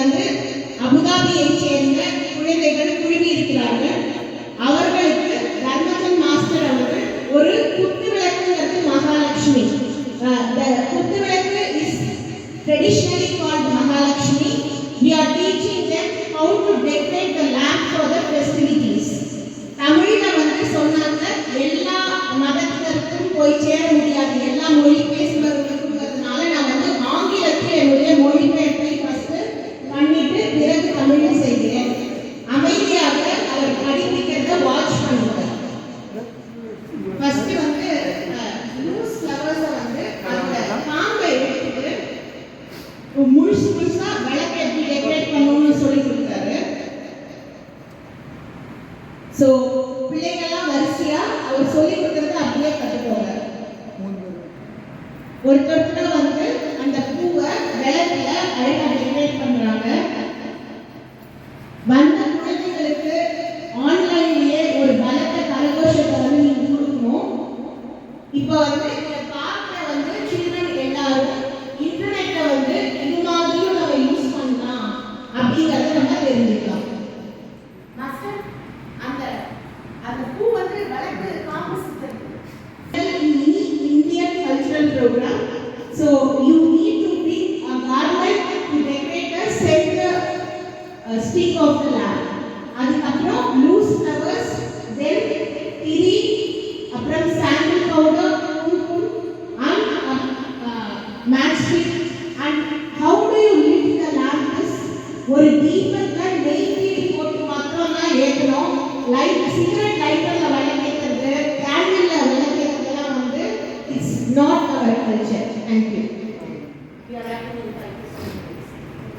வந்து அபுதாபியைச் சேர்ந்த குழந்தைகள் குழுமி இருக்கிறார்கள். அவர்களுக்கு தர்மஜன் மாஸ்டர் அவர்கள் ஒரு குத்துவிளக்குங்கிறது மகாலட்சுமி. குத்துவிளக்கு is traditionally called Mahalakshmi. We are teaching them how to decorate the lamp for the festivities. தமிழ்ல வந்து சொன்னாங்க, எல்லா மதத்தினருக்கும் போய் சேர முடியாது, எல்லா மொழி பேசுபவர்களுக்குங்கிறதுனால நான் வந்து ஆங்கிலத்தில் என்னுடைய மொழிபெயர்ப்பை ஃபர்ஸ்ட் பண்ணிட்டு பிறகு தமிழில் செய்கிறேன். அமைதியாக அவர் படிப்பிக்கிறத வாட்ச் பண்ணுவார். ஃபர்ஸ்ட் வந்து லூஸ் ஃப்ளவர்ஸை வந்து அந்த காம்பை எடுத்துட்டு முழுசா விளக்கு எப்படி டெக்கரேட் பண்ணணும்னு சொல்லி கொடுத்தாரு. ஸோ பிள்ளைங்கள்லாம் வரிசையா அவர் சொல்லி கொடுக்கறத அப்படியே கற்றுக்கோங்க. ஒருத்தர் வந்து அந்த பூவை விளக்குல அழகா டெக்கரேட் பண்றாங்க. வந்த குழந்தைகளுக்கு ஆன்லைன்லயே ஒரு பலத்த கரகோஷத்தை வந்து நீங்க கொடுக்கணும். இப்போ வந்து இந்த பார்க்ல வந்து சில்ட்ரன் எல்லாரும் இன்டர்நெட்டை வந்து இது மாதிரியும் நம்ம யூஸ் பண்ணலாம் அப்படிங்கிறத நம்ம தெரிஞ்சுக்கலாம். மாஸ்டர் அந்த பூ வந்து வளர்த்து compass Indian cultural program. So you need to bring a garland to decorate the center stick of the lamp. அதுக்கப்புறம் loose flowers, then திரி, அப்புறம் sandal powder, குங்குமம் and matchstick. And how do you lit the lamp? ஒரு தீபத்துல நெய் போட்டு மாத்திரம் தான் ஏற்றணும். Light cigarette லைட்டர்ல விளக்கேற்றது, கேண்டில்ல விளக்கேற்றதுலாம் வந்து it's not our culture. Thank you. We are wrapping in 5 minutes.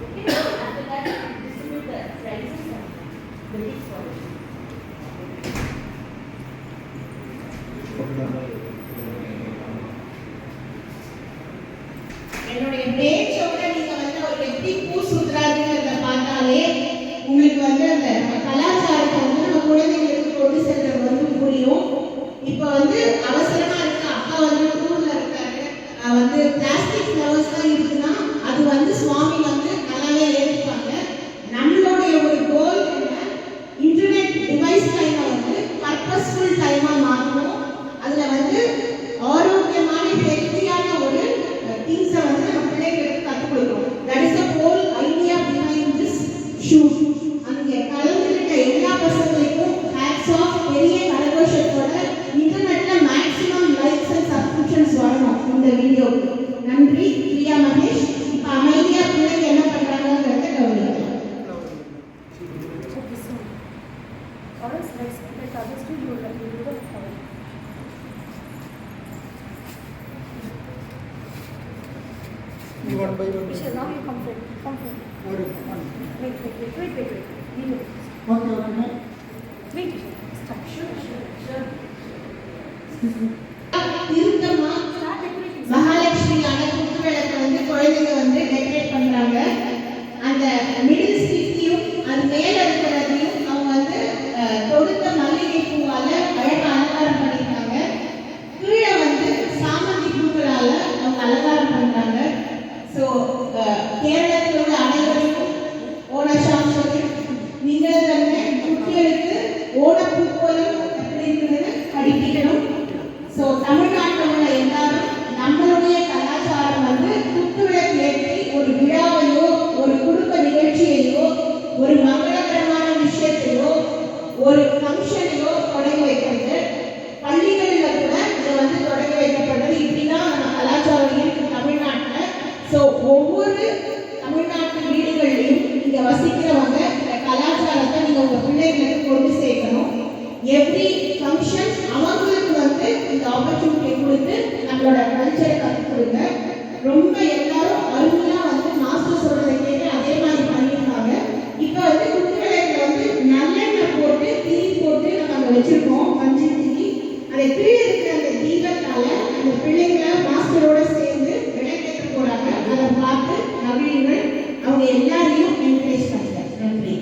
Okay, after that distribute the prizes and the gifts for it. என்னுடைய பேச்சோட நீங்க வந்து ஒரு எப்படி பூ சுத்துறாருங்கிறத பார்த்தாலே உங்களுக்கு வந்து அந்த கலாச்சாரத்தை வந்து நம்ம குழந்தைங்களுக்கு கொண்டு செல்றது வந்து புரியும். இப்போ வந்து அவசரமா இருக்கு, அப்பா வந்து ஊர்ல இருக்காரு, வந்து பிளாஸ்டிக் ஃப்ளவர்ஸ் தான் இருக்குன்னா அது வந்து சுவாமி வந்து நல்லாவே ஏற்றுப்பாங்க. நம்மளுடைய ஒரு கோல் என்ன, இன்டர்நெட் டிவைஸ் டைமை வந்து பர்பஸ்ஃபுல் டைமா மாற்றணும். அதுல வந்து ஆரோக்கியமான ஹெல்த்தியான ஒரு திங்ஸை வந்து நம்ம பிள்ளைங்களுக்கு கற்றுக் கொடுக்கணும். That is the whole idea behind this shoot. அங்கே கலந்துக்கிட்ட எல்லா பசங்களுக்கும் ஹேட்ஸ் ஆஃப். பெரிய கரகோஷத்தோட இன்டர்நெட்ல மேக்ஸிமம் லைக்ஸ் அண்ட் சப்ஸ்கிரிப்ஷன்ஸ் வரணும் இந்த வீடியோவுக்கு. நன்றி பிரியா மகேஷ். இப்போ அமைதியா பிள்ளைங்க என்ன பண்றாங்கிறத கவனிக்கலாம். One by one. Michelle, now you come forward. Come forward. Wait. Okay, okay. Wait. Stop. Sure. திருத்தமா மகாலட்சுமியான குத்துவிளக்கை வந்து குழந்தைங்க வந்து டெக்கரேட் பண்றாங்க. அந்த மிடில் ஸ்டிக்கையும் அது மேல இருக்கிறதையும் அவங்க வந்து தொடுத்த மல்லிகை பூவால அழகா அலங்காரம் பண்ணிருக்காங்க. கீழே வந்து சாமந்தி பூக்களால அவங்க அலங்காரம் பண்றாங்க. ஸோ கேரளத்தில் உள்ள அனைவருக்கும் ஓணசாமி நீங்கள் തന്നെ குட்டிகளுக்கு ஓணப்பூக்கோலம் எப்படி இருக்கிறது படிப்பிக்கணும். ஸோ தமிழ்நாட்டில் உள்ள எல்லாரும் நம்மளுடைய கலாச்சாரம் வந்து குத்துவிளக்கு ஏற்றி ஒரு விழாவையோ ஒரு குடும்ப நிகழ்ச்சியையோ ஒரு மங்களகரமான விஷயத்தையோ ஒரு ஃபங்க்ஷனையோ தொடங்கி வைக்கிறது. பள்ளிகளில் கூட இதை வந்து தொடங்கி வைக்கப்படுறது. இப்படிதான் நம்ம கலாச்சாரம் இருக்கு தமிழ்நாட்டில். ஸோ ஒவ்வொரு தமிழ்நாட்டு வீடுகள்லையும் இங்கே வசிக்கிறவங்க இந்த கலாச்சாரத்தை நீங்கள் உங்கள் பிள்ளைகளுக்கு கொண்டு சேர்க்கணும். எவ்ரி ஃபங்க்ஷன் அவங்களுக்கு வந்து இந்த ஆப்பர்ச்சுனிட்டி கொடுத்து நம்மளோட கல்ச்சரை கற்றுக் கொடுங்க. ரொம்ப எல்லாரும் அருமையாக வந்து மாஸ்டர் சொல்கிறத கேட்டு அதே மாதிரி பண்ணியிருக்காங்க. இப்போ வந்து குத்துவிளக்கில் வந்து நல்லெண்ணெய் போட்டு திரி போட்டு நம்ம அங்கே வச்சுருக்கோம், மஞ்சள் திரி. அதை கீழே இருக்கிற அந்த தீபத்தால் அந்த பிள்ளைங்களை மாஸ்டரோட சேர்ந்து விளக்கேற்ற போகிறாங்க. அதை பார்த்து நவீனங்கள் அவங்க எல்லாரையும் என்கரேஜ் பண்ணுங்க. நன்றி.